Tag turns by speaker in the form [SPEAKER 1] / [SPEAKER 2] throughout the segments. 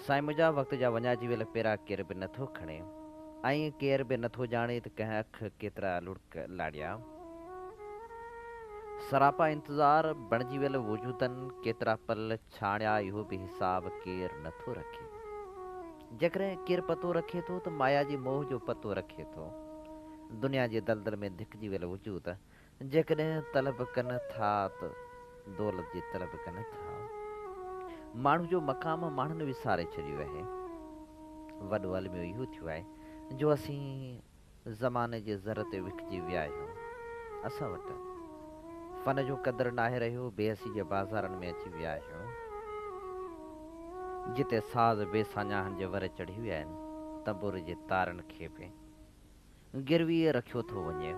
[SPEAKER 1] साईं मुंहिंजा वक़्त जा वञाइजी वियल पेरा केर बि नथो खणे ऐं केर बि नथो ॼाणे त कंहिं अख केतिरा लुड़क लाड़िया। सरापा इंतज़ार बणिजी वियल वजूदनि केतिरा पल छाणिया इहो बि हिसाब केर नथो रखे। जेकॾहिं केरु पतो रखे थो त माया जी मोह जो पतो रखे थो। दुनिया जे दलदल में धिकजी वियल वजूद जेकॾहिं तलब कनि था त दौलत जी तलब कनि था। माण्हू जो मक़ाम माण्हुनि विसारे छॾियो आहे। वॾो अलमियो इहो थियो आहे जो असीं ज़माने जे ज़र ते विकिजी विया आहियूं। असां वटि फ़न जो क़दुरु नाहे रहियो, बेहसी जे बाज़ारनि में अची विया आहियूं। जिते साज़ बेसाञाहनि जे वर चढ़ी विया आहिनि, तंबूर जे तारनि खे बि गिरवीअ रखियो थो वञे।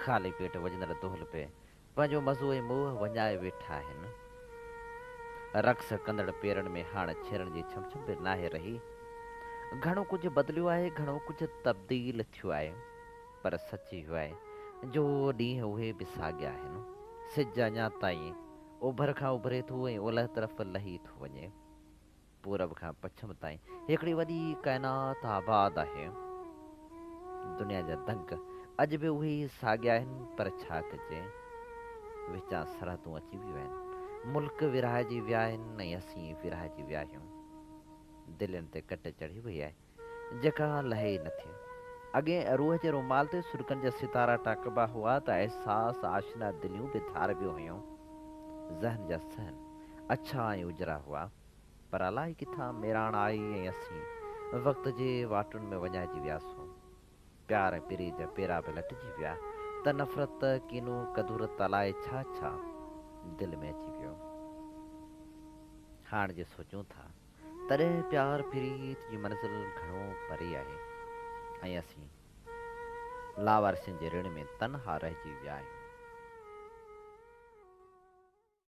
[SPEAKER 1] ख़ाली पेट वॼंदड़ दोहल पे पंहिंजो मज़ो ऐं मोह वञाए वेठा आहिनि। रक़्स कंदड़ पेरनि में हाणे छेड़ण जी छमछम बि नाहे रही। घणो कुझु बदिलियो आहे, घणो कुझु तब्दील थियो आहे, पर सच इहो आहे जो ॾींहं उहे बि साॻिया आहिनि। सिज अञा ताईं ओभर खां उभरे थो ऐं ओलह तरफ़ लही थो वञे। पूरब खां पछम ताईं हिकिड़ी वॾी काइनात आबाद आहे। दुनिया जा दंग अॼु बि उहे ई साॻिया आहिनि, पर छा कजे, विचां सरहदूं अची वियूं आहिनि। मुल्क विरहाइजी विया आहिनि ऐं असीं विरहाइजी विया आहियूं। दिलनि ते कट चढ़ी वई आहे जेका लहे ई नथी। अॻे रूह जे रुमाल ते सुर्कनि जा सितारा टाकबा हुआ त अहसास आशना दिलियूं बि धारबियूं हुयूं। ज़हन जा सहन अछा ऐं उजरा हुआ, पर अलाए किथां मेराण आई ऐं असीं वक़्त जे वाटुनि में वञाइजी वियासीं। प्यार ऐं पिरी जा पेरा बि लटिजी विया त नफ़रत कीनू कदुरत अलाए छा छा दिलि में अची वियो। हाणे जे सोचूं था तॾहिं प्यार प्रीत जी मंज़िल घणो परे आहे ऐं असीं लावारसियुनि जे ऋण में तनहा रहिजी विया आहियूं।